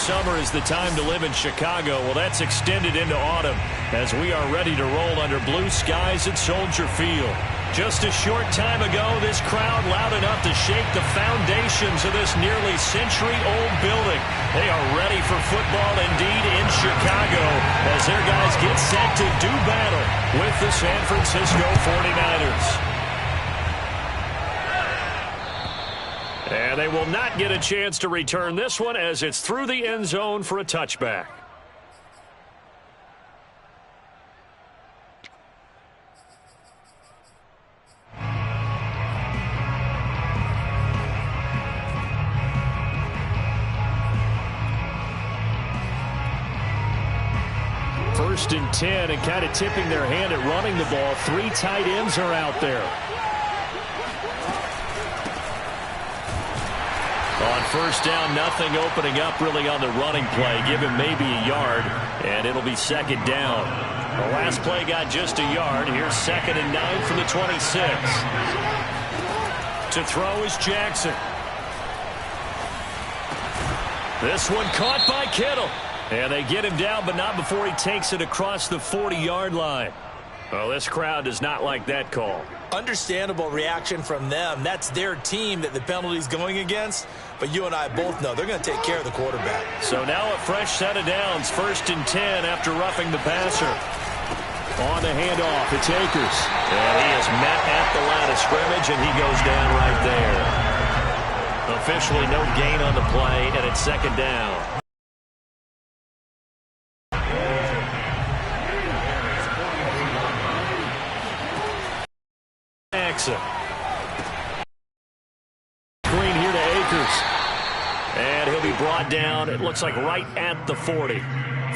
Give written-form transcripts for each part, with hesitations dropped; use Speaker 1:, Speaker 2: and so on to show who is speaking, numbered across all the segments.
Speaker 1: summer is the time to live in Chicago. Well, that's extended into autumn as we are ready to roll under blue skies at Soldier Field. Just a short time ago, this crowd loud enough to shake the foundations of this nearly century-old building. They are ready for football indeed in Chicago as their guys get set to do battle with the San Francisco 49ers. And they will not get a chance to return this one as it's through the end zone for a touchback. First and 10, and kind of tipping their hand at running the ball. 3 tight ends are out there. On first down, nothing opening up really on the running play. Give him maybe a yard, and it'll be second down. The last play got just a yard. Here's 2nd and 9 from the 26. To throw is Jackson. This one caught by Kittle. And they get him down, but not before he takes it across the 40-yard line. Well, this crowd does not like that call.
Speaker 2: Understandable reaction from them. That's their team that the penalty's going against. But you and I both know they're going to take care of the quarterback.
Speaker 1: So now a fresh set of downs. 1st and 10 after roughing the passer. On the handoff, it's Akers. And he is met at the line of scrimmage, and he goes down right there. Officially no gain on the play, and it's 2nd down. Green here to Akers. And he'll be brought down, it looks like right at the 40.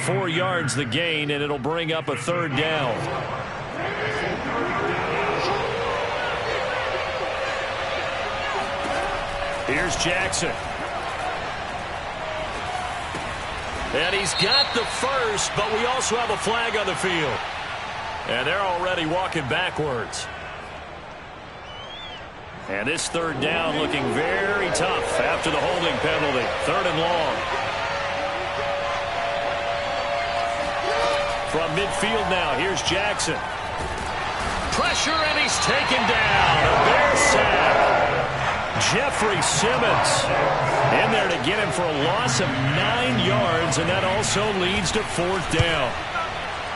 Speaker 1: 4 yards the gain, and it'll bring up a 3rd down. Here's Jackson. And he's got the first, but we also have a flag on the field. And they're already walking backwards. And this 3rd down looking very tough after the holding penalty. 3rd and long. From midfield now, here's Jackson. Pressure, and he's taken down. A Bear sack. Jeffrey Simmons in there to get him for a loss of 9 yards, and that also leads to 4th down.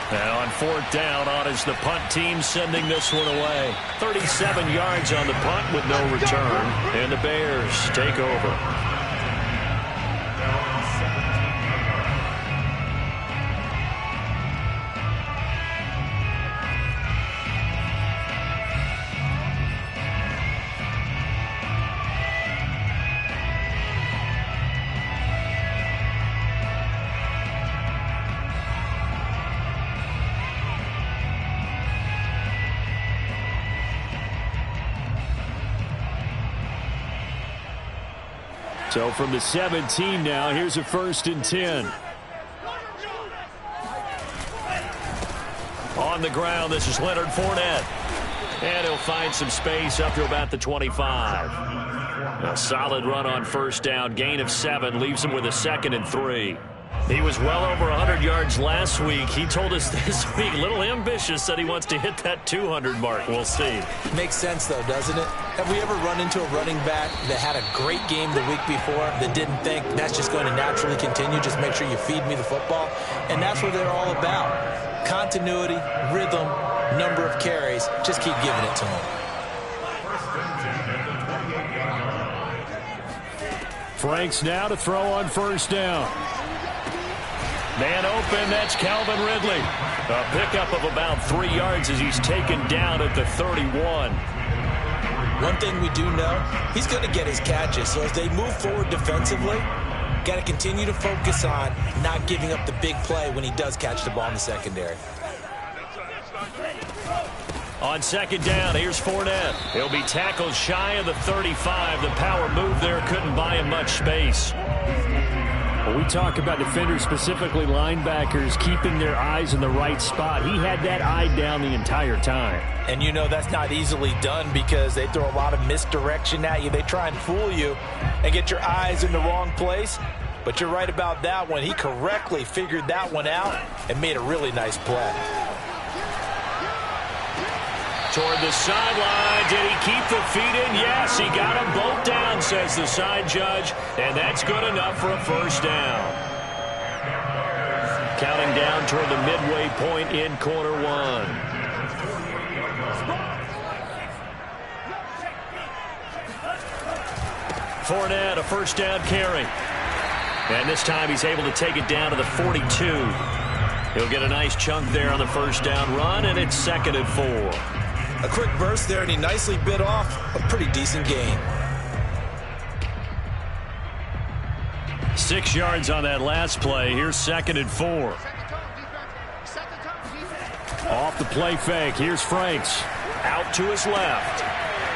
Speaker 1: Now on 4th down, on is the punt team sending this one away. 37 yards on the punt with no return, and the Bears take over. So from the 17 now, here's a 1st and 10. On the ground, this is Leonard Fournette. And he'll find some space up to about the 25. A solid run on 1st down. Gain of 7 leaves him with a 2nd and 3. He was well over 100 yards last week. He told us this week, a little ambitious, that he wants to hit that 200 mark. We'll see.
Speaker 2: Makes sense, though, doesn't it? Have we ever run into a running back that had a great game the week before that didn't think that's just going to naturally continue? Just make sure you feed me the football. And that's what they're all about. Continuity, rhythm, number of carries. Just keep giving it to them.
Speaker 1: Franks now to throw on 1st down. Man open, that's Calvin Ridley. A pickup of about 3 yards as he's taken down at the 31.
Speaker 2: One thing we do know, he's going to get his catches. So as they move forward defensively, got to continue to focus on not giving up the big play when he does catch the ball in the secondary.
Speaker 1: On 2nd down, here's Fournette. He'll be tackled shy of the 35. The power move there couldn't buy him much space. Well, we talk about defenders, specifically linebackers, keeping their eyes in the right spot. He had that eye down the entire time.
Speaker 2: And you know that's not easily done because they throw a lot of misdirection at you. They try and fool you and get your eyes in the wrong place. But you're right about that one. He correctly figured that one out and made a really nice play.
Speaker 1: Toward the sideline. Did he keep the feet in? Yes, he got them both down, says the side judge. And that's good enough for a first down. Counting down toward the midway point in quarter one. Fournette, a first down carry. And this time he's able to take it down to the 42. He'll get a nice chunk there on the first down run, and it's 2nd and 4.
Speaker 2: A quick burst there, and he nicely bit off a pretty decent gain.
Speaker 1: 6 yards on that last play. Here's 2nd and 4. Off the play fake. Here's Franks. Out to his left.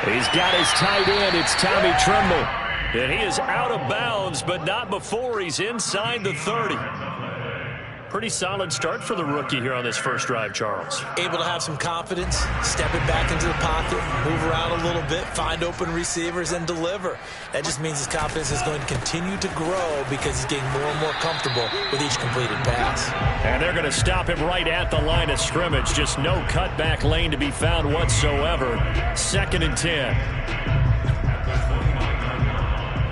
Speaker 1: He's got his tight end. It's Tommy Tremble. And he is out of bounds, but not before he's inside the 30. Pretty solid start for the rookie here on this first drive, Charles.
Speaker 2: Able to have some confidence, step it back into the pocket, move around a little bit, find open receivers, and deliver. That just means his confidence is going to continue to grow because he's getting more and more comfortable with each completed pass.
Speaker 1: And they're going to stop him right at the line of scrimmage. Just no cutback lane to be found whatsoever. 2nd and 10.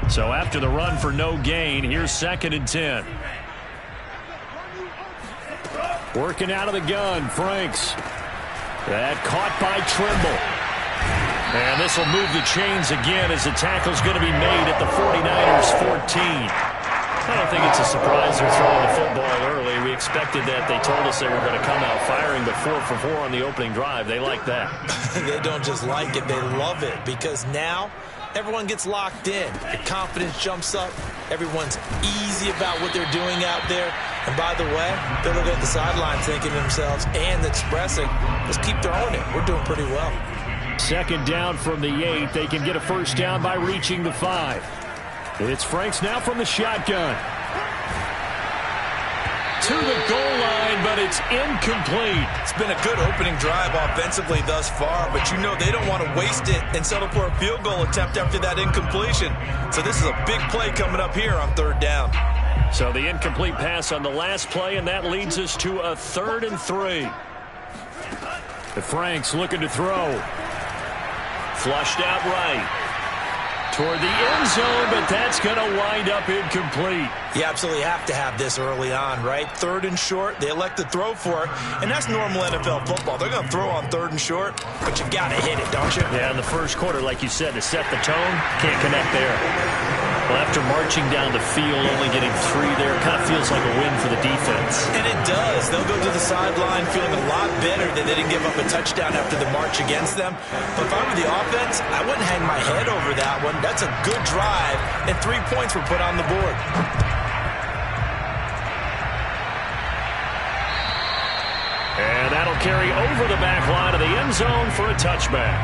Speaker 1: So after the run for no gain, here's 2nd and 10. Working out of the gun, Franks. That caught by Trimble. And this will move the chains again as the tackle's going to be made at the 49ers 14. I don't think it's a surprise they're throwing the football early. We expected that. They told us they were going to come out firing the 4 for 4 on the opening drive. They like that.
Speaker 2: They don't just like it, they love it, because now everyone gets locked in. The confidence jumps up. Everyone's easy about what they're doing out there. And by the way, they're looking at the sideline thinking to themselves and expressing, let's keep throwing it. We're doing pretty well.
Speaker 1: 2nd down from the 8. They can get a first down by reaching the 5. It's Franks now from the shotgun. To the goal line, but it's incomplete.
Speaker 3: It's been a good opening drive offensively thus far, but you know they don't want to waste it and settle for a field goal attempt after that incompletion. So this is a big play coming up here on 3rd down.
Speaker 1: So the incomplete pass on the last play, and that leads us to a 3rd and 3. The Franks looking to throw. Flushed out right. Toward the end zone, but that's going to wind up incomplete.
Speaker 2: You absolutely have to have this early on, right? 3rd and short, they elect to throw for it, and that's normal NFL football. They're going to throw on 3rd and short, but you got to hit it, don't you?
Speaker 1: Yeah, in the first quarter, like you said, to set the tone, can't connect there. Well, after marching down the field, only getting 3 there, kind of feels like a win for the defense.
Speaker 2: And it does. They'll go to the sideline feeling a lot better that they didn't give up a touchdown after the march against them. But if I were the offense, I wouldn't hang my head over that one. That's a good drive, and 3 points were put on the board.
Speaker 1: And that'll carry over the back line of the end zone for a touchback.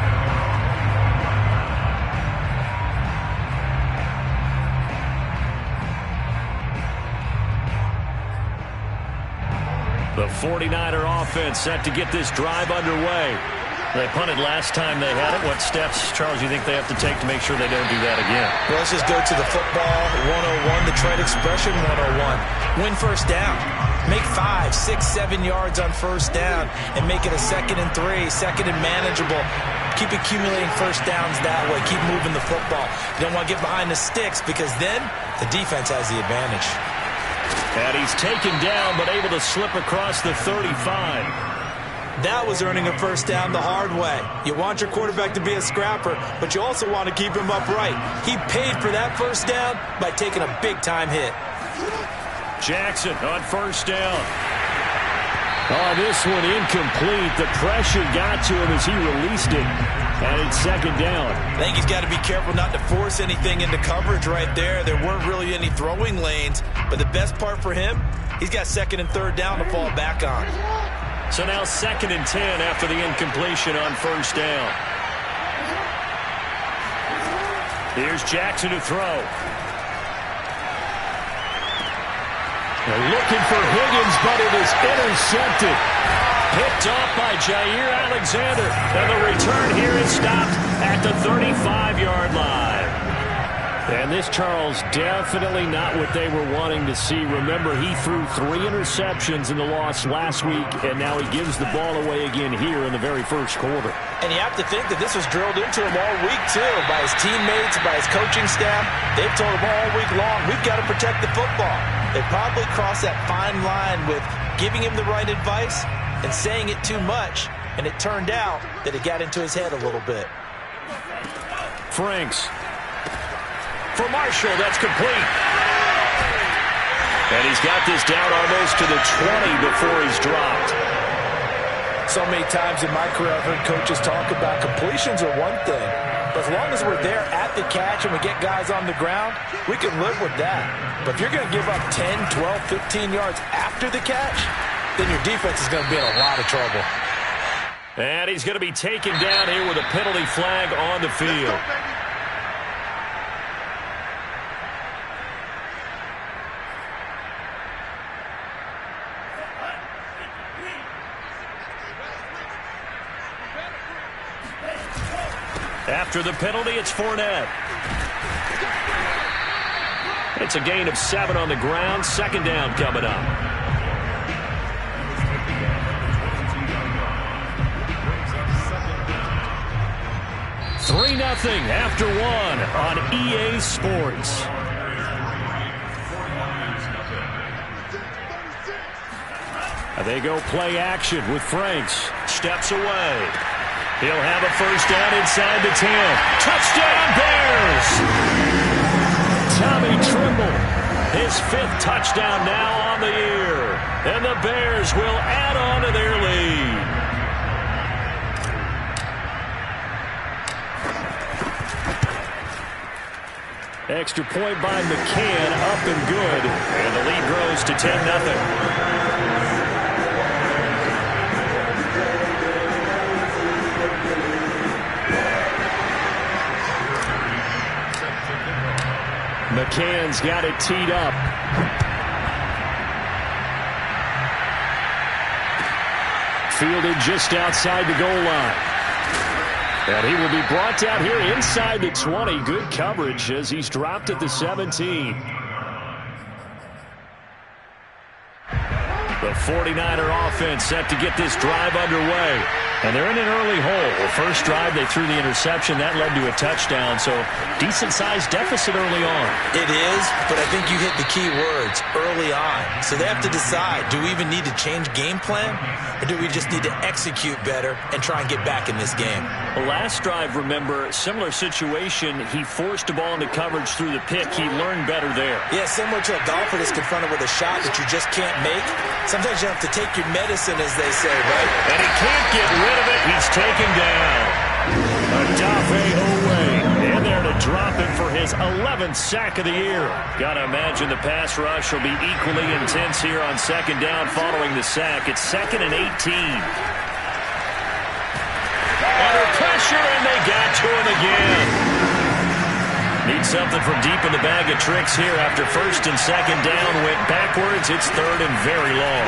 Speaker 1: The 49er offense set to get this drive underway. They punted last time they had it. What steps, Charles, you think they have to take to make sure they don't do that again?
Speaker 2: Well, let's just go to the football 101, the trade expression 101. Win first down. Make 5, 6, 7 yards on first down and make it a 2nd and 3, 2nd and manageable. Keep accumulating first downs that way. Keep moving the football. You don't want to get behind the sticks because then the defense has the advantage.
Speaker 1: And he's taken down but able to slip across the 35.
Speaker 2: That was earning a first down the hard way. You want your quarterback to be a scrapper, but you also want to keep him upright. He paid for that first down by taking a big-time hit.
Speaker 1: Jackson on first down. Oh, this one incomplete. The pressure got to him as he released it. And it's 2nd down.
Speaker 2: I think he's got to be careful not to force anything into coverage right there. There weren't really any throwing lanes. But the best part for him, he's got 2nd and 3rd down to fall back on.
Speaker 1: So now 2nd and 10 after the incompletion on first down. Here's Jackson to throw. They're looking for Higgins, but it is intercepted. Picked off by Jair Alexander. And the return here is stopped at the 35-yard line. And this, Charles, definitely not what they were wanting to see. Remember, he threw 3 interceptions in the loss last week, and now he gives the ball away again here in the very first quarter.
Speaker 2: And you have to think that this was drilled into him all week, too, by his teammates, by his coaching staff. They've told him all week long, we've got to protect the football. They probably crossed that fine line with giving him the right advice and saying it too much, and it turned out that it got into his head a little bit.
Speaker 1: Franks. For Marshall, that's complete. And he's got this down almost to the 20 before he's dropped.
Speaker 2: So many times in my career, I've heard coaches talk about completions are one thing. But as long as we're there at the catch and we get guys on the ground, we can live with that. But if you're going to give up 10, 12, 15 yards after the catch, then your defense is going to be in a lot of trouble.
Speaker 1: And he's going to be taken down here with a penalty flag on the field. After the penalty, it's Fournette. It's a gain of 7 on the ground. Second down coming up. Nothing after 1 on EA Sports. They go play action with Franks. Steps away. He'll have a first down inside the 10. Touchdown, Bears! Tommy Tremble, his 5th touchdown now on the year. And the Bears will add on to their lead. Extra point by McCann, up and good. And the lead grows to 10-0. McCann's got it teed up. Fielded just outside the goal line. And he will be brought down here inside the 20. Good coverage as he's dropped at the 17. The 49er offense set to get this drive underway. And they're in an early hole. The first drive, they threw the interception. That led to a touchdown, so decent-sized deficit early on.
Speaker 2: It is, but I think you hit the key words, early on. So they have to decide, do we even need to change game plan, or do we just need to execute better and try and get back in this game?
Speaker 1: The last drive, remember, similar situation. He forced the ball into coverage through the pick. He learned better there.
Speaker 2: Yeah, similar to a golfer that's confronted with a shot that you just can't make. Sometimes you have to take your medicine, as they say, right?
Speaker 1: And he can't get rid of it. He's taken down. Odafe Oweh in there to drop him for his 11th sack of the year. Got to imagine the pass rush will be equally intense here on second down following the sack. It's 2nd and 18. Under pressure, and they got to him again. Need something from deep in the bag of tricks here after first and second down went backwards. It's 3rd and very long.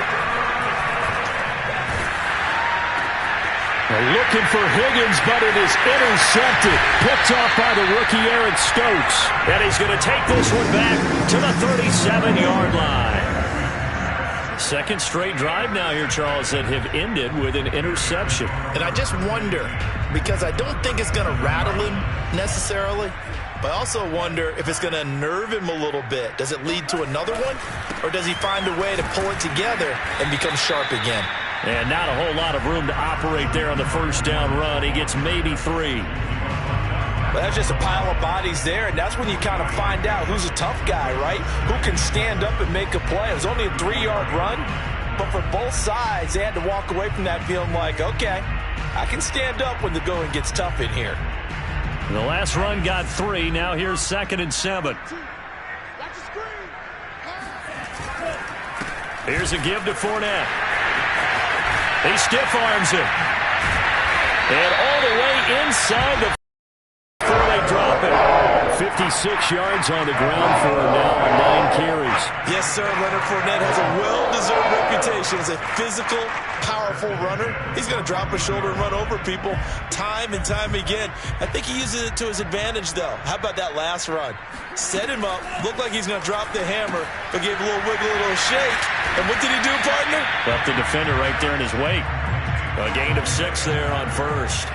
Speaker 1: Looking for Higgins, but it is intercepted. Picked off by the rookie Eric Stokes. And he's going to take this one back to the 37-yard line. Second straight drive now here, Charles, that have ended with an interception.
Speaker 2: And I just wonder, because I don't think it's going to rattle him necessarily, but I also wonder if it's going to unnerve him a little bit. Does it lead to another one? Or does he find a way to pull it together and become sharp again?
Speaker 1: And not a whole lot of room to operate there on the first down run. He gets maybe 3.
Speaker 2: But that's just a pile of bodies there, and that's when you kind of find out who's a tough guy, right? Who can stand up and make a play. It was only a 3-yard run, but for both sides, they had to walk away from that feeling like, okay, I can stand up when the going gets tough in here.
Speaker 1: The last run got 3. Now here's 2nd and 7. Here's a give to Fournette. He stiff-arms him. And all the way inside the before they drop it. 56 yards on the ground for him now on 9 carries.
Speaker 2: Yes, sir. Leonard Fournette has a well-deserved reputation as a physical, powerful runner. He's going to drop his shoulder and run over people time and time again. I think he uses it to his advantage, though. How about that last run? Set him up, looked like he's going to drop the hammer, but gave a little wiggle, a little shake. And what did he do, partner?
Speaker 1: Left the defender right there in his wake. A gain of 6 there on first.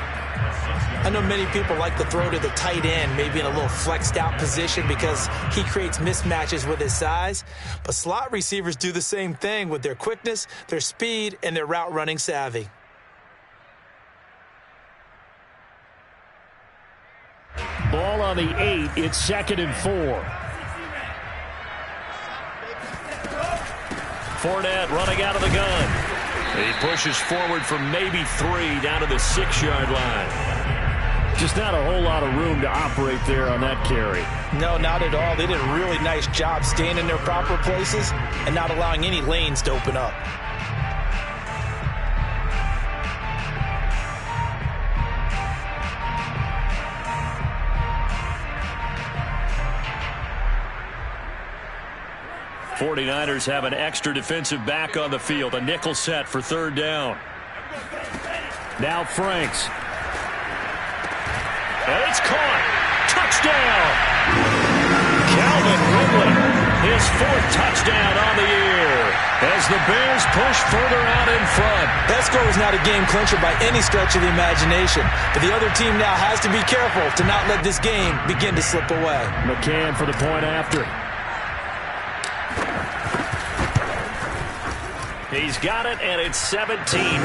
Speaker 2: I know many people like to throw to the tight end, maybe in a little flexed out position because he creates mismatches with his size. But slot receivers do the same thing with their quickness, their speed, and their route running savvy.
Speaker 1: Ball on the 8. It's 2nd and 4. Fournette running out of the gun. He pushes forward from maybe 3 down to the 6-yard line. Just not a whole lot of room to operate there on that carry.
Speaker 2: No, not at all. They did a really nice job staying in their proper places and not allowing any lanes to open up.
Speaker 1: '49ers have an extra defensive back on the field. A nickel set for 3rd down. Now Franks. And it's caught. Touchdown. Calvin Ridley, his 4th touchdown on the year as the Bears push further out in front.
Speaker 2: That score was not a game clincher by any stretch of the imagination, but the other team now has to be careful to not let this game begin to slip away.
Speaker 1: McCann for the point after. He's got it, and it's 17-0.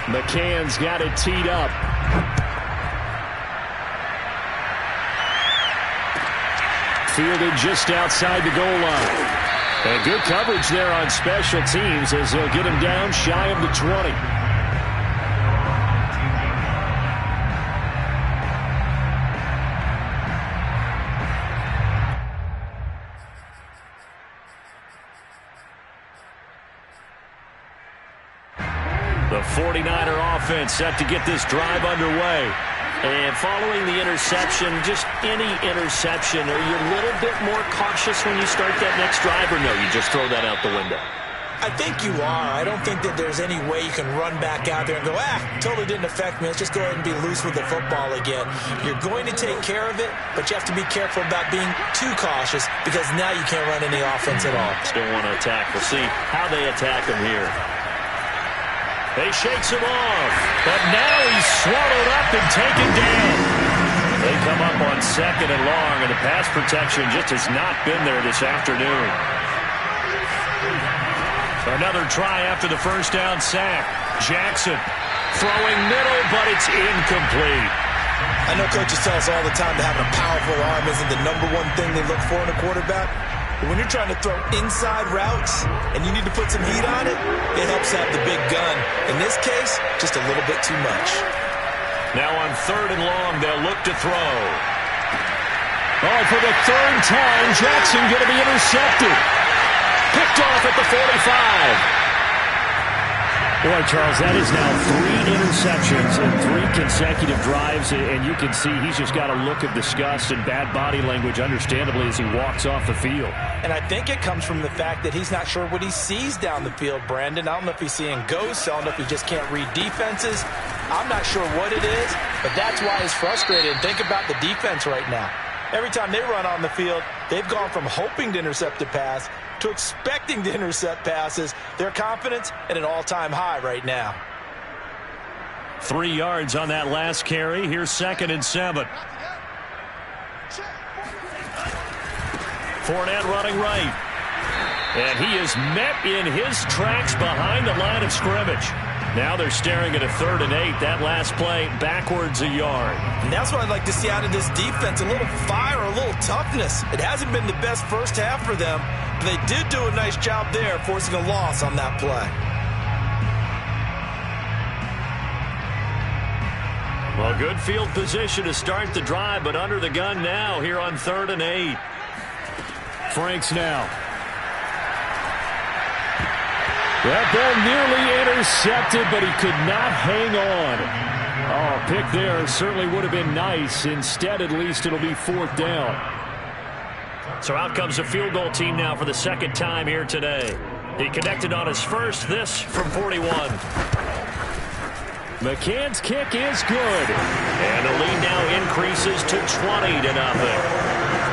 Speaker 1: McCann's got it teed up. Fielded just outside the goal line. And good coverage there on special teams as they'll get him down shy of the 20. The 49er offense set to get this drive underway. And following the interception, just any interception, are you a little bit more cautious when you start that next drive, or no, you just throw that out the window?
Speaker 2: I think you are. I don't think that there's any way you can run back out there and go, totally didn't affect me. Let's just go ahead and be loose with the football again. You're going to take care of it, but you have to be careful about being too cautious because now you can't run any offense at all.
Speaker 1: Still want to attack. We'll see how they attack him here. They shakes him off, but now he's swallowed up and taken down. They come up on 2nd and long, and the pass protection just has not been there this afternoon. Another try after the first down sack. Jackson throwing middle, but it's incomplete.
Speaker 2: I know coaches tell us all the time that having a powerful arm isn't the #1 thing they look for in a quarterback. But when you're trying to throw inside routes and you need to put some heat on it, it helps have the big gun. In this case, just a little bit too much.
Speaker 1: Now on 3rd and long, they'll look to throw. Oh, for the 3rd time, Jackson going to be intercepted. Picked off at the 45. Boy, Charles, that is now 3 interceptions in 3 consecutive drives, and you can see he's just got a look of disgust and bad body language, understandably, as he walks off the field.
Speaker 2: And I think it comes from the fact that he's not sure what he sees down the field, Brandon. I don't know if he's seeing ghosts. I don't know if he just can't read defenses. I'm not sure what it is, but that's why he's frustrated. And think about the defense right now. Every time they run on the field, they've gone from hoping to intercept a pass to expecting to intercept passes. Their confidence at an all-time high right now.
Speaker 1: 3 yards on that last carry. Here's 2nd and 7. Fournette running right. And he is met in his tracks behind the line of scrimmage. Now they're staring at a 3rd and 8. That last play backwards a yard.
Speaker 2: And that's what I'd like to see out of this defense. A little fire, a little toughness. It hasn't been the best first half for them, but they did do a nice job there forcing a loss on that play.
Speaker 1: Well, good field position to start the drive, but under the gun now here on 3rd and 8. Franks now. That ball nearly intercepted, but he could not hang on. Oh, pick there certainly would have been nice. Instead, at least it'll be 4th down. So out comes the field goal team now for the 2nd time here today. He connected on his first, this from 41. McCann's kick is good. And the lead now increases to 20-0.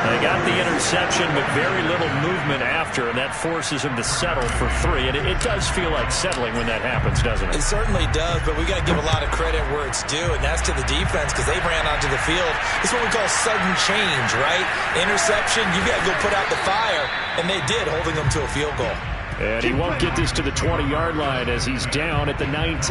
Speaker 1: They got the interception, but very little movement after, and that forces him to settle for 3. And it does feel like settling when that happens, doesn't it?
Speaker 2: It certainly does, but we got to give a lot of credit where it's due, and that's to the defense because they ran onto the field. It's what we call sudden change, right? Interception, you got to go put out the fire, and they did, holding them to a field goal.
Speaker 1: And he won't get this to the 20-yard line as he's down at the 19.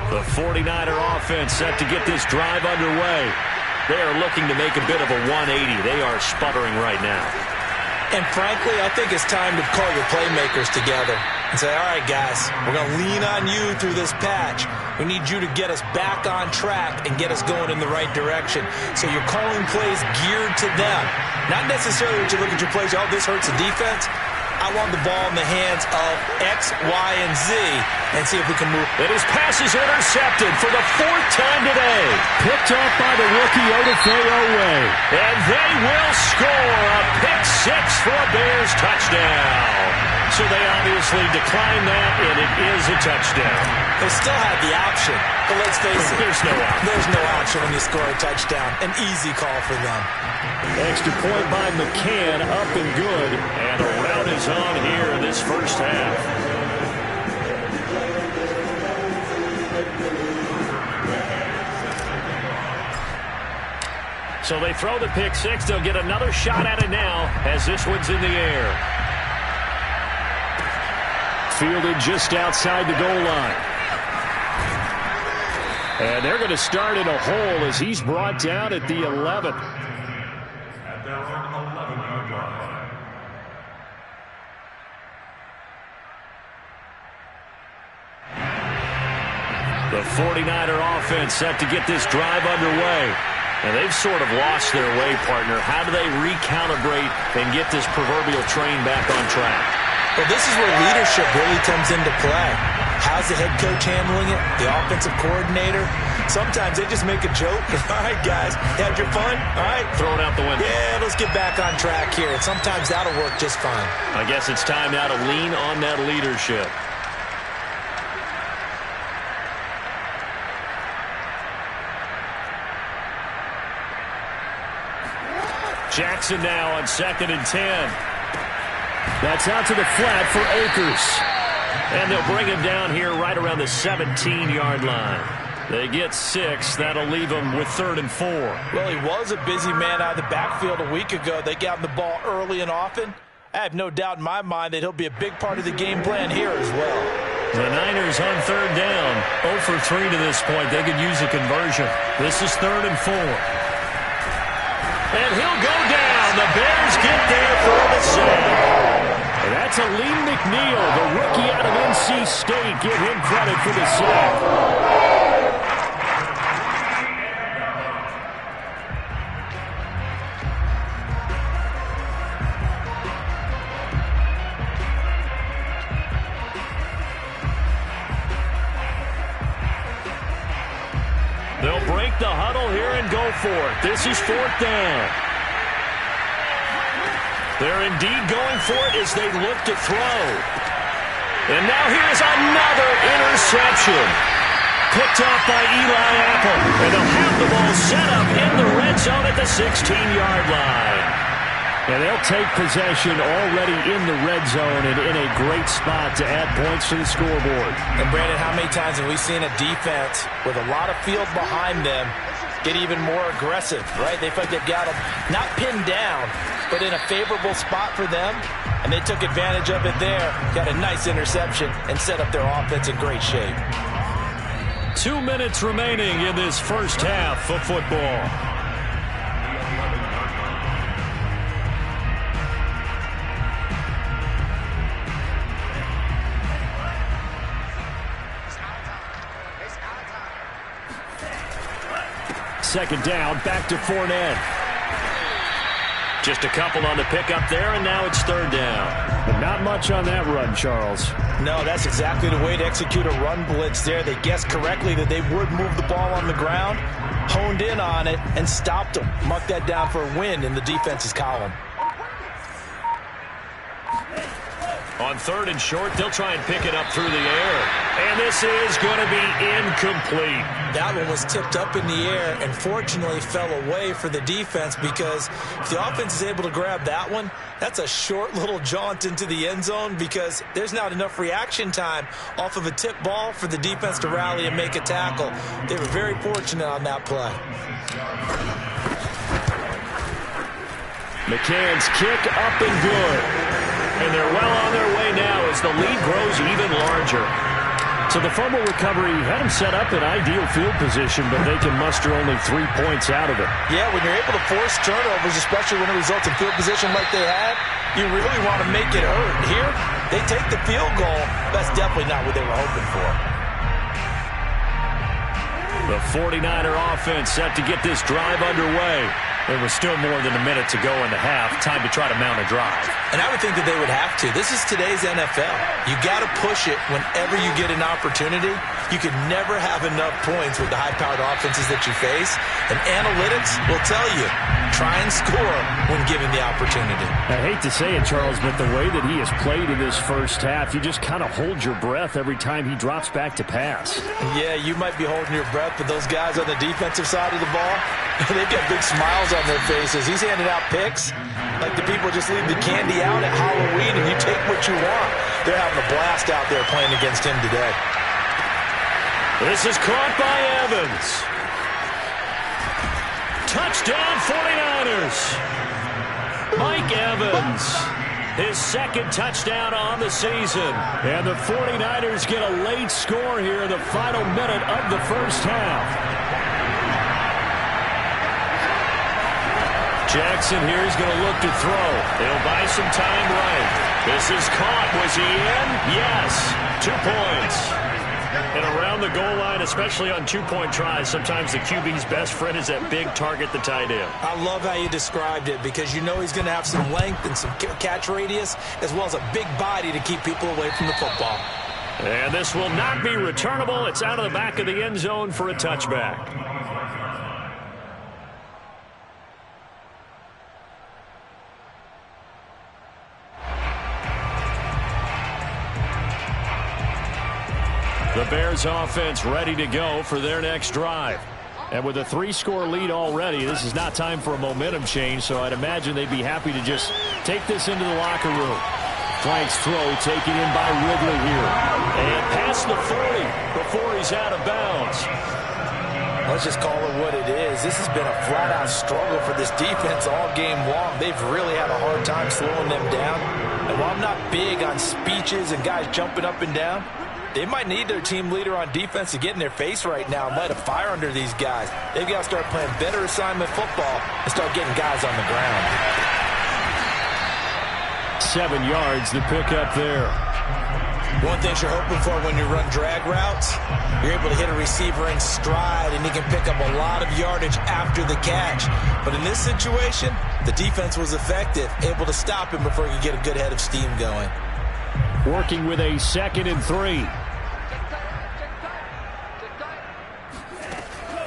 Speaker 1: The 49er offense set to get this drive underway. They are looking to make a bit of a 180. They are sputtering right now.
Speaker 2: And frankly, I think it's time to call your playmakers together and say, all right, guys, we're going to lean on you through this patch. We need you to get us back on track and get us going in the right direction. So you're calling plays geared to them. Not necessarily when you look at your plays, oh, this hurts the defense. I want the ball in the hands of X, Y, and Z and see if we can move.
Speaker 1: And his pass is intercepted for the 4th time today. Picked up by the rookie Odafe. And they will score a pick-6 for a Bears touchdown. So they obviously declined that, and it is a touchdown.
Speaker 2: They still had the option, but let's face it.
Speaker 1: There's no option.
Speaker 2: There's no option when you score a touchdown. An easy call for them.
Speaker 1: Extra point by McCann, up and good. And a rout is on here in this first half. So they throw the pick-6. They'll get another shot at it now as this one's in the air. Fielded just outside the goal line. And they're going to start in a hole as he's brought down at the 11.
Speaker 4: At their own 11-yard line.
Speaker 1: The 49er offense set to get this drive underway. And they've sort of lost their way, partner. How do they recalibrate and get this proverbial train back on track?
Speaker 2: Well, this is where leadership really comes into play. How's the head coach handling it? The offensive coordinator? Sometimes they just make a joke. All right, guys, had your fun? All right.
Speaker 1: Throw it out the window.
Speaker 2: Yeah, let's get back on track here. And sometimes that'll work just fine.
Speaker 1: I guess it's time now to lean on that leadership. Jackson now on 2nd and 10. That's out to the flat for Akers. And they'll bring him down here right around the 17-yard line. They get 6. That'll leave him with 3rd and 4.
Speaker 2: Well, he was a busy man out of the backfield a week ago. They got him the ball early and often. I have no doubt in my mind that he'll be a big part of the game plan here as well.
Speaker 1: The Niners on 3rd down. 0 for 3 to this point. They could use a conversion. This is 3rd and 4. And he'll go down. The Bears get there for the sack. That's Aleem McNeil, the rookie out of NC State. Give him credit for the sack. They'll break the huddle here and go for it. This is 4th down. They're indeed going for it as they look to throw. And now here's another interception. Picked off by Eli Apple. And they'll have the ball set up in the red zone at the 16-yard line. And they'll take possession already in the red zone and in a great spot to add points to the scoreboard.
Speaker 2: And Brandon, how many times have we seen a defense with a lot of field behind them get even more aggressive, right? They feel like they've got them not pinned down, but in a favorable spot for them, and they took advantage of it there, got a nice interception, and set up their offense in great shape.
Speaker 1: 2 minutes remaining in this first half of football. second down. Back to Fournette. Just a couple on the pickup there, and now it's third down.
Speaker 5: But not much on that run, Charles.
Speaker 2: No, that's exactly the way to execute a run blitz there. They guessed correctly that they would move the ball on the ground, honed in on it, and stopped them. Mark that down for a win in the defense's column.
Speaker 1: On third and short, they'll try and pick it up through the air. And this is going to be incomplete.
Speaker 2: That one was tipped up in the air and fortunately fell away for the defense, because if the offense is able to grab that one, that's a short little jaunt into the end zone, because there's not enough reaction time off of a tip ball for the defense to rally and make a tackle. They were very fortunate on that play.
Speaker 1: McCann's kick up and good. And they're well on their way now as the lead grows even larger.
Speaker 5: So the fumble recovery had them set up in ideal field position, but they can muster only 3 points out of it.
Speaker 2: Yeah, when you're able to force turnovers, especially when it results in field position like they had, you really want to make it hurt. Here, they take the field goal. That's definitely not what they were hoping for.
Speaker 1: The 49er offense set to get this drive underway. There was still more than a minute to go in the half. Time to try to mount a drive.
Speaker 2: And I would think that they would have to. This is today's NFL. You got to push it whenever you get an opportunity. You can never have enough points with the high-powered offenses that you face. And analytics will tell you, try and score when given the opportunity.
Speaker 5: I hate to say it, Charles, but the way that he has played in this first half, you just kind of hold your breath every time he drops back to pass.
Speaker 2: Yeah, you might be holding your breath, but those guys on the defensive side of the ball, they've got big smiles on their faces. He's handing out picks like the people just leave the candy out at Halloween and you take what you want. They're having a blast out there playing against him today.
Speaker 1: This is caught by Evans. Touchdown 49ers. Mike Evans, his second touchdown on the season. And the 49ers get a late score here in the final minute of the first half. Jackson here is going to look to throw. He'll buy some time right. This is caught. Was he in? Yes. 2 points. And around the goal line, especially on two-point tries, sometimes the QB's best friend is that big target, the tight end.
Speaker 2: I love how you described it, because you know he's going to have some length and some catch radius, as well as a big body to keep people away from the football.
Speaker 1: And this will not be returnable. It's out of the back of the end zone for a touchback. The Bears offense ready to go for their next drive. And with a 3-score lead already, this is not time for a momentum change, so I'd imagine they'd be happy to just take this into the locker room. Frank's throw taken in by Ridley here. And past the 40 before he's out of bounds.
Speaker 2: Let's just call it what it is. This has been a flat-out struggle for this defense all game long. They've really had a hard time slowing them down. And while I'm not big on speeches and guys jumping up and down, they might need their team leader on defense to get in their face right now and light a fire under these guys. They've got to start playing better assignment football and start getting guys on the ground.
Speaker 1: 7 yards to pick up there.
Speaker 2: One thing you're hoping for when you run drag routes, you're able to hit a receiver in stride and he can pick up a lot of yardage after the catch. But in this situation, the defense was effective, able to stop him before he could get a good head of steam going.
Speaker 1: Working with a 2nd and 3.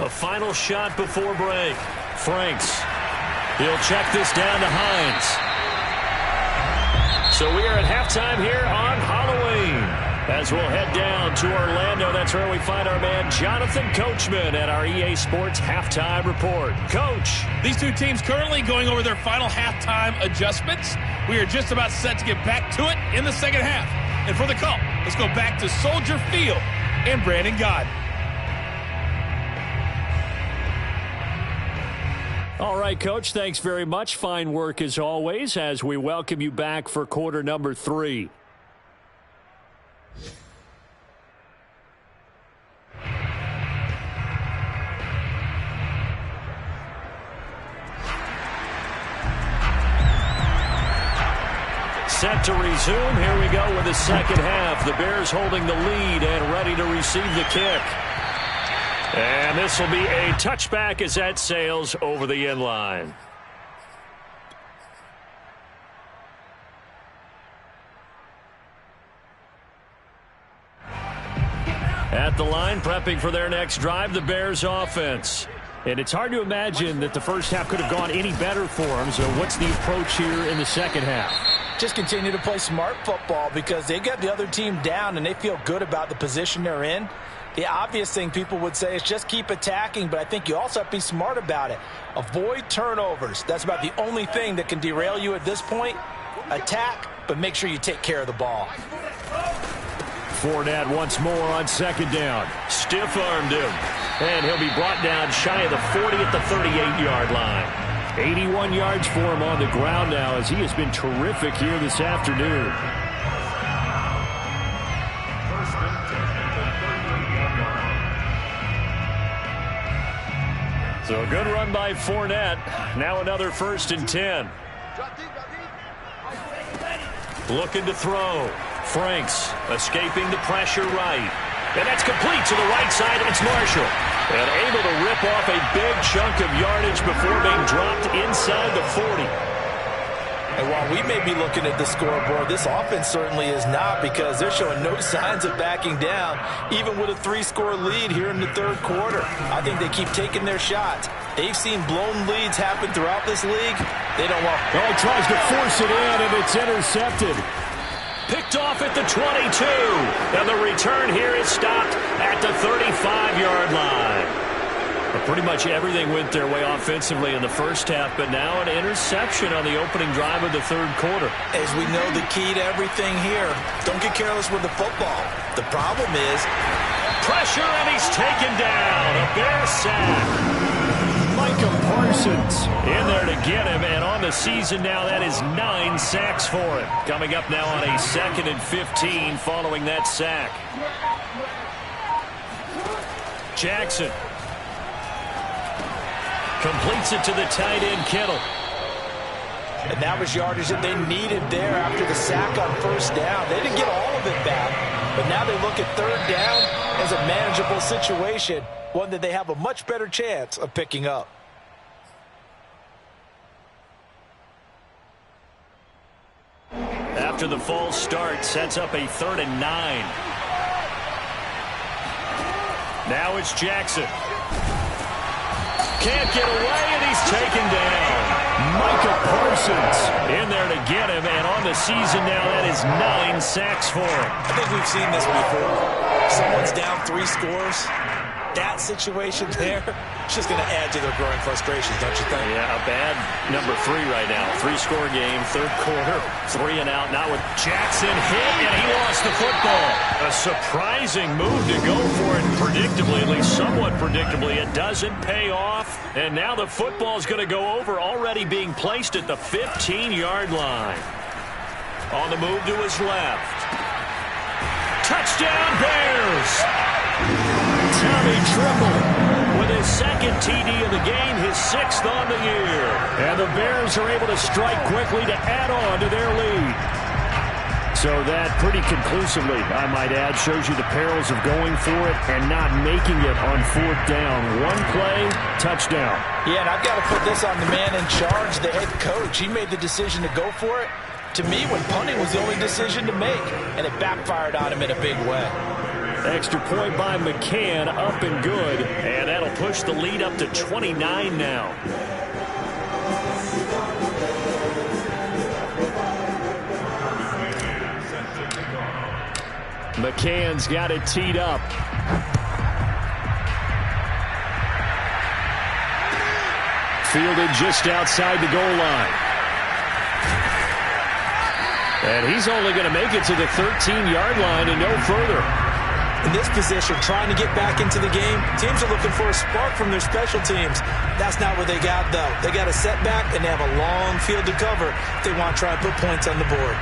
Speaker 1: A final shot before break. Franks. He'll check this down to Hines. So we are at halftime here on Halloween. As we'll head down to Orlando, that's where we find our man Jonathan Coachman at our EA Sports Halftime Report. Coach.
Speaker 6: These two teams currently going over their final halftime adjustments. We are just about set to get back to it in the second half. And for the call, let's go back to Soldier Field and Brandon Gaudin.
Speaker 1: All right, Coach, thanks very much. Fine work as always as we welcome you back for quarter number 3. Set to resume. Here we go with the second half. The Bears holding the lead and ready to receive the kick. And this will be a touchback as that sails over the end line. At the line, prepping for their next drive, the Bears offense. And it's hard to imagine that the first half could have gone any better for them. So what's the approach here in the second half?
Speaker 2: Just continue to play smart football because they got the other team down and they feel good about the position they're in. The obvious thing people would say is just keep attacking, but I think you also have to be smart about it. Avoid turnovers. That's about the only thing that can derail you at this point. Attack, but make sure you take care of the ball.
Speaker 5: Fournette once more on second down.
Speaker 1: Stiff-armed him. And he'll be brought down shy of the 40 at the 38-yard line.
Speaker 5: 81 yards for him on the ground now as he has been terrific here this afternoon.
Speaker 1: So a good run by Fournette. Now another 1st and 10. Looking to throw. Franks escaping the pressure right. And that's complete to the right side. It's Marshall. And able to rip off a big chunk of yardage before being dropped inside the 40.
Speaker 2: And while we may be looking at the scoreboard, this offense certainly is not because they're showing no signs of backing down, even with a 3-score lead here in the third quarter. I think they keep taking their shots. They've seen blown leads happen throughout this league. They don't want...
Speaker 5: Oh, tries to force it in, and it's intercepted.
Speaker 1: Picked off at the 22. And the return here is stopped at the 35-yard line. But pretty much everything went their way offensively in the first half, but now an interception on the opening drive of the third quarter.
Speaker 2: As we know, the key to everything here, don't get careless with the football. The problem is...
Speaker 1: pressure, and he's taken down. A Bear sack.
Speaker 5: Micah Parsons
Speaker 1: in there to get him, and on the season now, that is 9 sacks for him. Coming up now on a 2nd and 15 following that sack. Jackson completes it to the tight end, Kittle.
Speaker 2: And that was yardage that they needed there after the sack on first down. They didn't get all of it back, but now they look at third down as a manageable situation, one that they have a much better chance of picking up.
Speaker 1: After the false start, sets up a 3rd and 9. Now it's Jackson. Can't get away, and he's taken down.
Speaker 5: Micah Parsons
Speaker 1: in there to get him, and on the season now, that is 9 sacks for him.
Speaker 2: I think we've seen this before. Someone's down 3 scores. That situation there, it's just going to add to their growing frustrations, don't you think?
Speaker 1: Yeah, a bad number 3 right now. 3-score game, third quarter, 3 and out. Now with Jackson hit, and he lost the football. A surprising move to go for it predictably, at least somewhat predictably. It doesn't pay off, and now the football is going to go over, already being placed at the 15-yard line. On the move to his left. Touchdown, Bears!
Speaker 5: Tommy Tremble
Speaker 1: with his 2nd TD of the game, his 6th on the year.
Speaker 5: And the Bears are able to strike quickly to add on to their lead. So that pretty conclusively, I might add, shows you the perils of going for it and not making it on 4th down. One play, touchdown.
Speaker 2: Yeah, and I've got to put this on the man in charge, the head coach. He made the decision to go for it. To me, when punting was the only decision to make, and it backfired on him in a big way.
Speaker 5: Extra point by McCann, up and good.
Speaker 1: And that'll push the lead up to 29 now.
Speaker 5: McCann's got it teed up. Fielded just outside the goal line. And he's only going to make it to the 13-yard line and no further.
Speaker 2: In this position, trying to get back into the game, teams are looking for a spark from their special teams. That's not what they got, though. They got a setback, and they have a long field to cover if they want to try and put points on the board.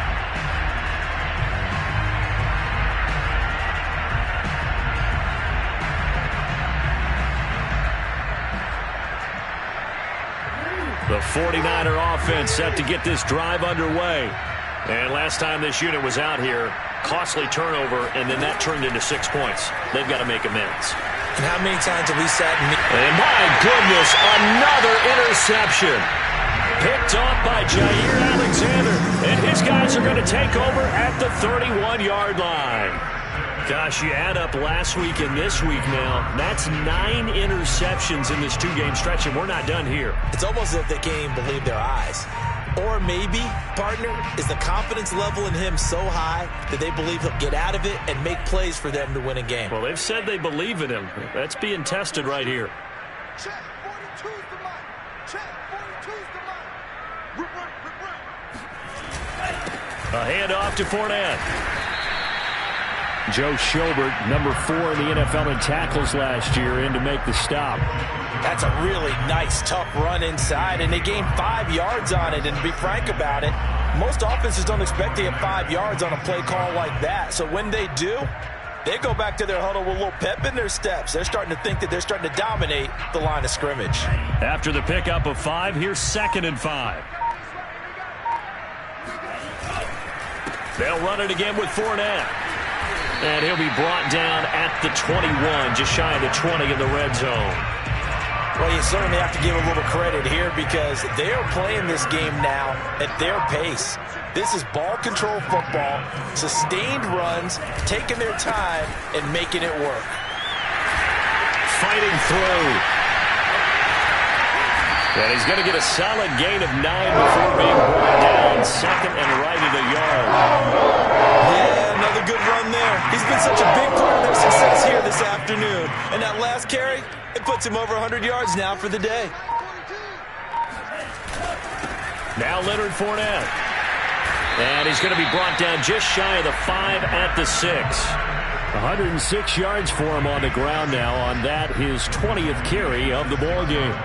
Speaker 1: The 49er offense set to get this drive underway. And last time this unit was out here, costly turnover, and then that turned into 6 points. They've got to make amends.
Speaker 2: And how many times have we sat and...
Speaker 1: And my goodness, another interception. Picked off by Jair Alexander. And his guys are going to take over at the 31-yard line. Gosh, you add up last week and this week now. That's 9 interceptions in this 2-game stretch, and we're not done here.
Speaker 2: It's almost as if they can't even believe their eyes. Or maybe, partner, is the confidence level in him so high that they believe he'll get out of it and make plays for them to win a game.
Speaker 1: Well, they've said they believe in him. That's being tested right here.
Speaker 7: Check, 42's the mic. Check, 42's the mic.
Speaker 1: A handoff to Fournette.
Speaker 5: Joe Schobert, number 4 in the NFL in tackles last year, in to make the stop.
Speaker 2: That's a really nice, tough run inside, and they gained 5 yards on it. And to be frank about it, most offenses don't expect to get 5 yards on a play call like that. So when they do, they go back to their huddle with a little pep in their steps. They're starting to think that they're starting to dominate the line of scrimmage.
Speaker 1: After the pickup of 5, here's 2nd and 5. They'll run it again with Fournette. And he'll be brought down at the 21, just shy of the 20 in the red zone.
Speaker 2: Well, you certainly have to give a little credit here because they are playing this game now at their pace. This is ball control football, sustained runs, taking their time and making it work.
Speaker 1: Fighting through. And he's going to get a solid gain of 9 before being brought down. 2nd and right at a yard.
Speaker 2: Yeah, another good run there. He's been such a big part of their success here this afternoon. And that last carry, it puts him over 100 yards now for the day.
Speaker 1: Now Leonard Fournette. And he's going to be brought down just shy of the 5 at the 6.
Speaker 5: 106 yards for him on the ground now on that, his 20th carry of the ball game.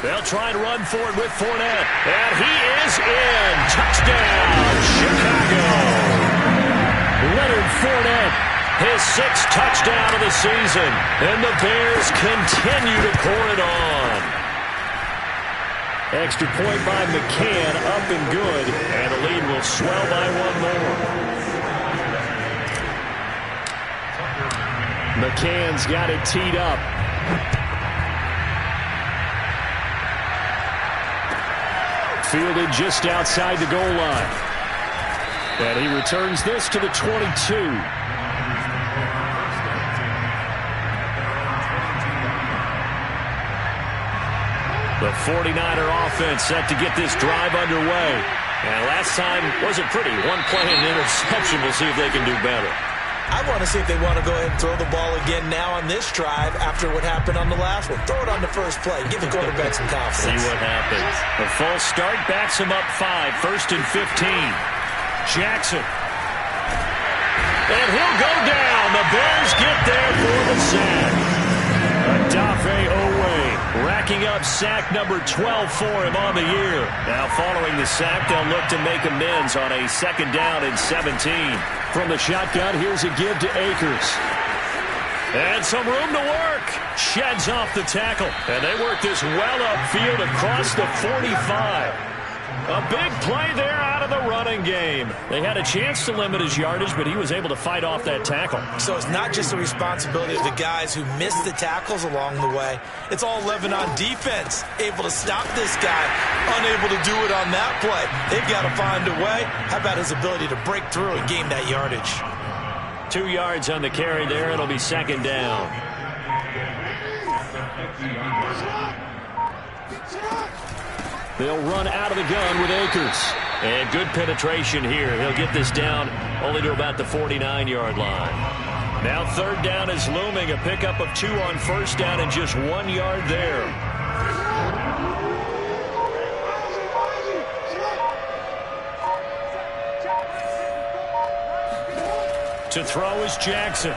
Speaker 1: They'll try and run for it with Fournette. And he is in. Touchdown, Chicago.
Speaker 5: Leonard Fournette,
Speaker 1: his 6th touchdown of the season. And the Bears continue to pour it on.
Speaker 5: extra point by McCann, up and good.
Speaker 1: And the lead will swell by 1 more.
Speaker 5: McCann's got it teed up. Fielded just outside the goal line. And he returns this to the 22.
Speaker 1: The 49er offense set to get this drive underway. And last time wasn't pretty. 1 play and an interception. We'll see if they can do better.
Speaker 2: I want to see if they want to go ahead and throw the ball again now on this drive after what happened on the last one. Throw it on the first play. Give the quarterback some confidence.
Speaker 1: See what happens. The false start backs him up 5. 1st and 15. Jackson. And he'll go down. The Bears get there for the sack. Adafe Owe racking up sack number 12 for him on the year. Now following the sack, they'll look to make amends on a 2nd down and 17.
Speaker 5: From the shotgun, here's a give to Akers.
Speaker 1: And some room to work. Sheds off the tackle. And they work this well upfield across the 45. A big play there out of the running game. They had a chance to limit his yardage, but he was able to fight off that tackle.
Speaker 2: So it's not just the responsibility of the guys who missed the tackles along the way. It's all 11 on defense, able to stop this guy, unable to do it on that play. They've got to find a way. How about his ability to break through and gain that yardage?
Speaker 1: 2 yards on the carry there. It'll be 2nd down.
Speaker 5: They'll run out of the gun with Akers.
Speaker 1: And good penetration here. He'll get this down only to about the 49-yard line. Now 3rd down is looming. A pickup of 2 on 1st down and just 1 yard there. To throw is Jackson.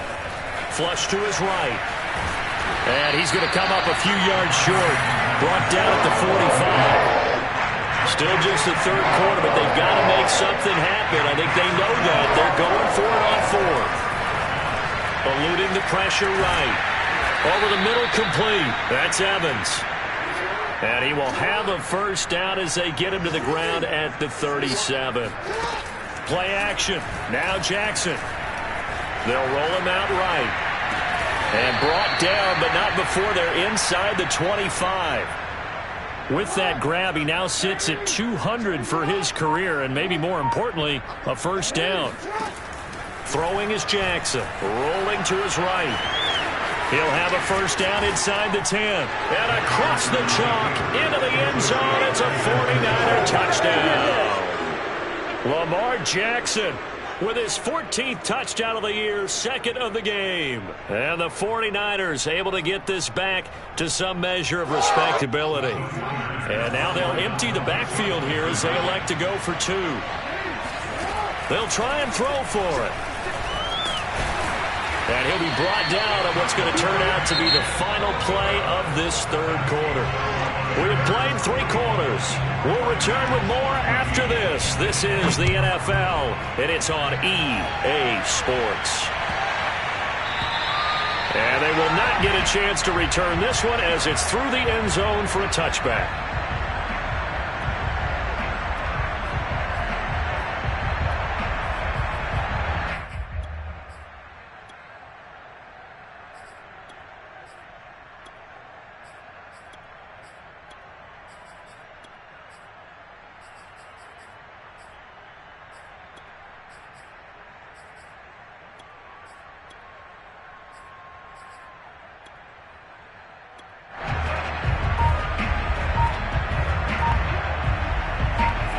Speaker 1: Flush to his right. And he's going to come up a few yards short. Brought down at the 45. Still just the 3rd quarter, but they've got to make something happen. I think they know that. They're going for it on 4th. Eluding the pressure right. Over the middle, complete. That's Evans. And he will have a first down as they get him to the ground at the 37. Play action. Now Jackson. They'll roll him out right. And brought down, but not before they're inside the 25. With that grab, he now sits at 200 for his career, and maybe more importantly, a first down. Throwing is Jackson. Rolling to his right. He'll have a first down inside the 10. And across the chalk, into the end zone. It's a 49er touchdown. Lamar Jackson with his 14th touchdown of the year, second of the game. And the 49ers able to get this back to some measure of respectability. And now they'll empty the backfield here as they elect to go for 2. They'll try and throw for it. And he'll be brought down on what's going to turn out to be the final play of this third quarter. We've played 3 quarters. We'll return with more after this. This is the NFL, and it's on EA Sports. And they will not get a chance to return this one as it's through the end zone for a touchback.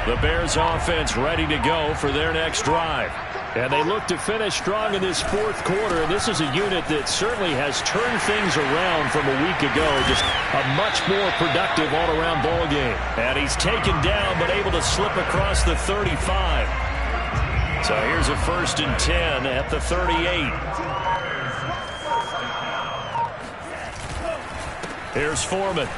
Speaker 1: The Bears offense ready to go for their next drive. And they look to finish strong in this fourth quarter. And this is a unit that certainly has turned things around from a week ago. Just a much more productive all-around ball game. And he's taken down but able to slip across the 35. So here's a 1st and 10 at the 38. Here's Foreman.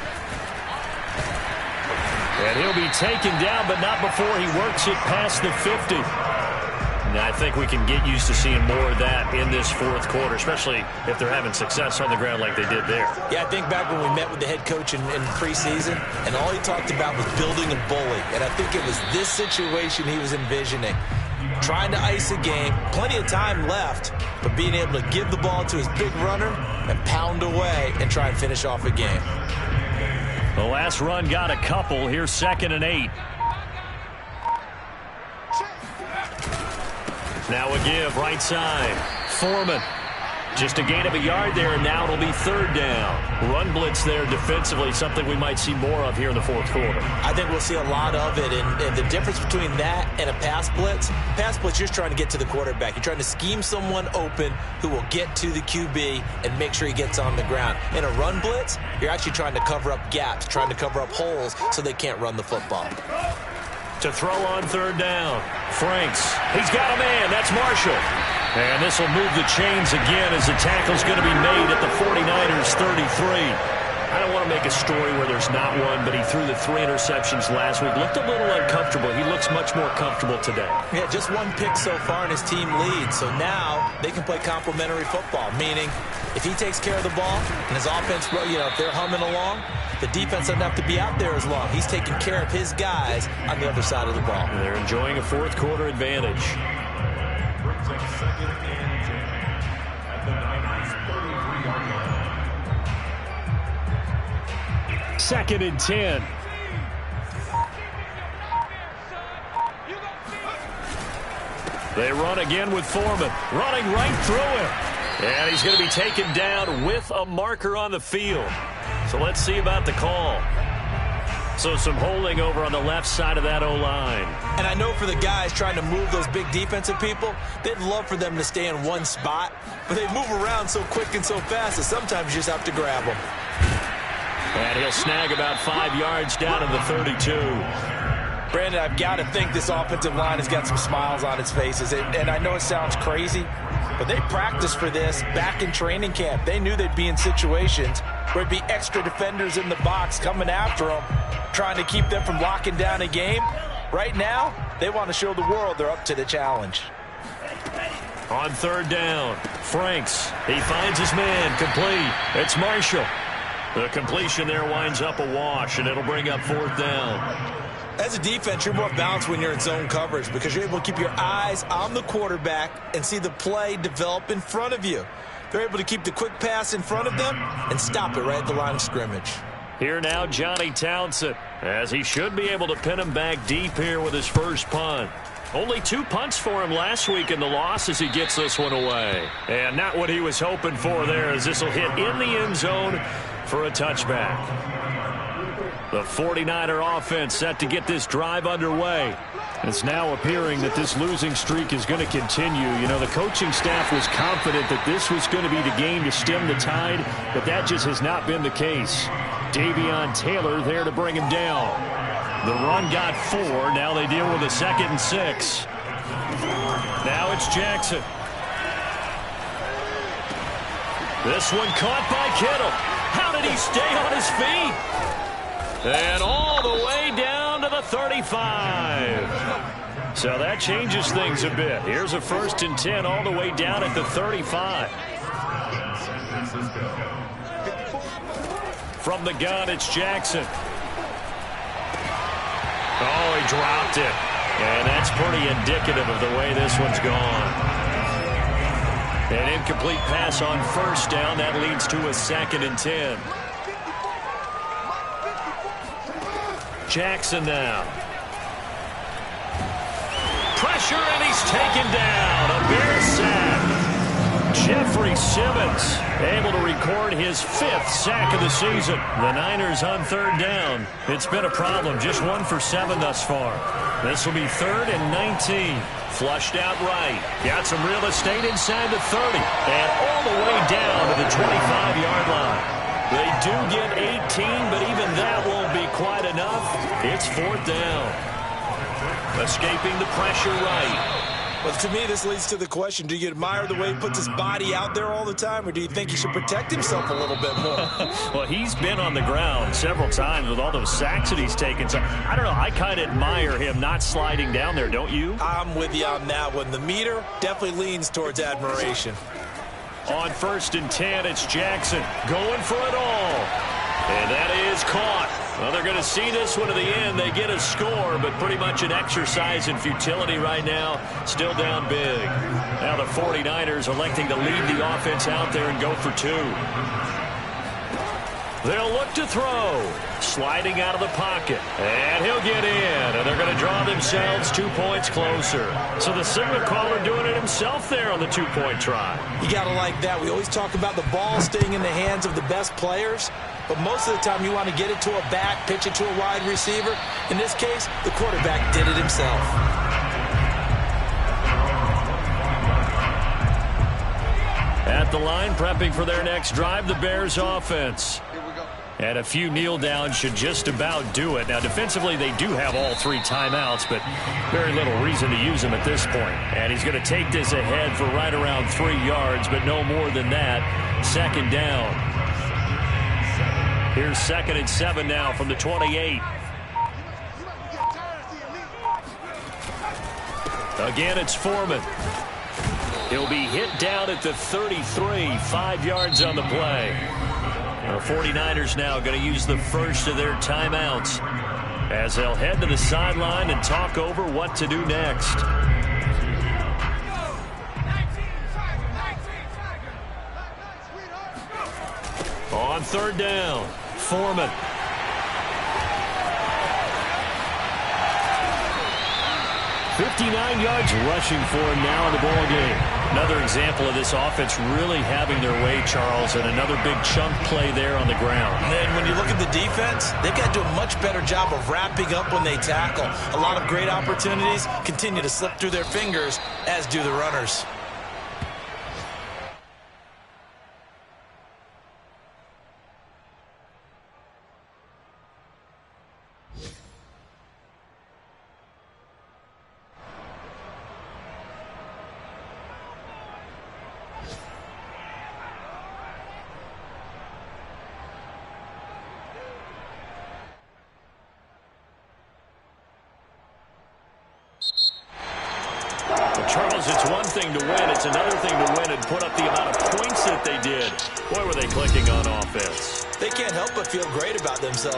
Speaker 1: And he'll be taken down, but not before he works it past the 50. And I think we can get used to seeing more of that in this fourth quarter, especially if they're having success on the ground like they did there. Yeah, I think back when we met with the head coach in preseason, and all he talked about was building a bully. And I think it was this situation he was envisioning. Trying to ice a game, plenty of time left, but being able to give the ball to his big runner and pound away and try and finish off a game. The last run got a couple. Here's 2nd and 8. Now a give, right side. Foreman. Just a gain of a yard there, and now it'll be 3rd down. Run blitz there defensively, something we might see more of here in the fourth quarter. I think we'll see a lot of it, and the difference between that and a pass blitz, you're just trying to get to the quarterback. You're trying to scheme someone open who will get to the QB and make sure he gets on the ground. In a run blitz, you're actually trying to cover up gaps, trying to cover up holes so they can't run the football. To throw on 3rd down. Franks. He's got a man. That's Marshall. And this will move the chains again as the tackle's going to be made at the 49ers 33. I don't want to make a story where there's not one, but he threw the 3 interceptions last week. Looked a little uncomfortable. He looks much more comfortable today. Yeah, just 1 pick so far and his team leads. So now they can play complementary football, meaning if he takes care of the ball and his offense, if they're humming along, the defense doesn't have to be out there as long. He's taking care of his guys on the other side of the ball. And they're enjoying a fourth quarter advantage.
Speaker 4: Brings up 2nd and 10 at the Niners' 33-yard line.
Speaker 5: 2nd and 10.
Speaker 1: They run again with Foreman. Running right through him. And he's going to be taken down with a marker on the field. So let's see about the call. So some holding over on the left side of that O-line. And I know for the guys trying to move those big defensive people, they'd love for them to stay in one spot. But they move around so quick and so fast that sometimes you just have to grab them. And he'll snag about 5 yards down to the 32. Brandon, I've got to think this offensive line has got some smiles on its faces. And I know it sounds crazy, but they practiced for this back in training camp. They knew they'd be in situations where it'd be extra defenders in the box coming after them, trying to keep them from locking down a game. Right now, they want to show the world they're up to the challenge. On 3rd down, Franks. He finds his man complete. It's Marshall. The completion there winds up a wash, and it'll bring up 4th down.
Speaker 2: As a defense, you're more balanced when you're in zone coverage because you're able to keep your eyes on the quarterback and see the play develop in front of you. They're able to keep the quick pass in front of them and stop it right at the line of scrimmage.
Speaker 1: Here now, Johnny Townsend, as he should be able to pin him back deep here with his first punt. Only 2 punts for him last week in the loss as he gets this one away. And not what he was hoping for there, as this will hit in the end zone for a touchback. The 49er offense set to get this drive underway. It's now appearing that this losing streak is going to continue. You know, the coaching staff was confident that this was going to be the game to stem the tide, but that just has not been the case. Davion Taylor there to bring him down. The run got 4. Now they deal with a 2nd and 6. Now it's Jackson. This one caught by Kittle. How did he stay on his feet? And all the way down to the 35. So that changes things a bit. Here's a 1st and 10 all the way down at the 35. From the gun, it's Jackson. Oh, he dropped it. And that's pretty indicative of the way this one's gone. An incomplete pass on 1st down. That leads to a 2nd and 10. Jackson now. Pressure, and he's taken down. A Bear sack. Jeffrey Simmons able to record his 5th sack of the season. The Niners on 3rd down. It's been a problem. Just 1 for 7 thus far. This will be 3rd and 19. Flushed out right. Got some real estate inside the 30. And all the way down to the 25-yard line. They do get 18, but even that won't be quite enough. It's 4th down. Escaping the pressure right.
Speaker 2: Well, to me, this leads to the question, do you admire the way he puts his body out there all the time, or do you think he should protect himself a little bit more?
Speaker 1: Well, he's been on the ground several times with all those sacks that he's taken. So, I don't know, I kind of admire him not sliding down there, don't you?
Speaker 2: I'm with you on that one. The meter definitely leans towards admiration.
Speaker 1: On 1st and 10, it's Jackson going for it all. And that is caught. Well, they're going to see this one to the end. They get a score, but pretty much an exercise in futility right now. Still down big. Now the 49ers electing to lead the offense out there and go for 2. They'll look to throw. Sliding out of the pocket. And he'll get in. And they're going to draw themselves 2 points closer. So the signal caller doing it himself there on the 2-point try.
Speaker 2: You got to like that. We always talk about the ball staying in the hands of the best players. But most of the time you want to get it to a back, pitch it to a wide receiver. In this case, the quarterback did it himself.
Speaker 1: At the line, prepping for their next drive, the Bears offense. And a few kneel downs should just about do it. Now, defensively, they do have all 3 timeouts, but very little reason to use them at this point. And he's going to take this ahead for right around 3 yards, but no more than that. 2nd down. Here's 2nd and 7 now from the 28. Again, it's Foreman. He'll be hit down at the 33, 5 yards on the play. The 49ers now going to use the first of their timeouts as they'll head to the sideline and talk over what to do next. On 3rd down, Foreman. .59 yards rushing for him now in the ball game. Another example of this offense really having their way, Charles, and another big chunk play there on the ground.
Speaker 2: And then when you look at the defense, they've got to do a much better job of wrapping up when they tackle. A lot of great opportunities continue to slip through their fingers, as do the runners.
Speaker 1: Well, Charles, it's one thing to win. It's another thing to win and put up the amount of points that they did. Boy, were they clicking on offense.
Speaker 2: They can't help but feel great about themselves.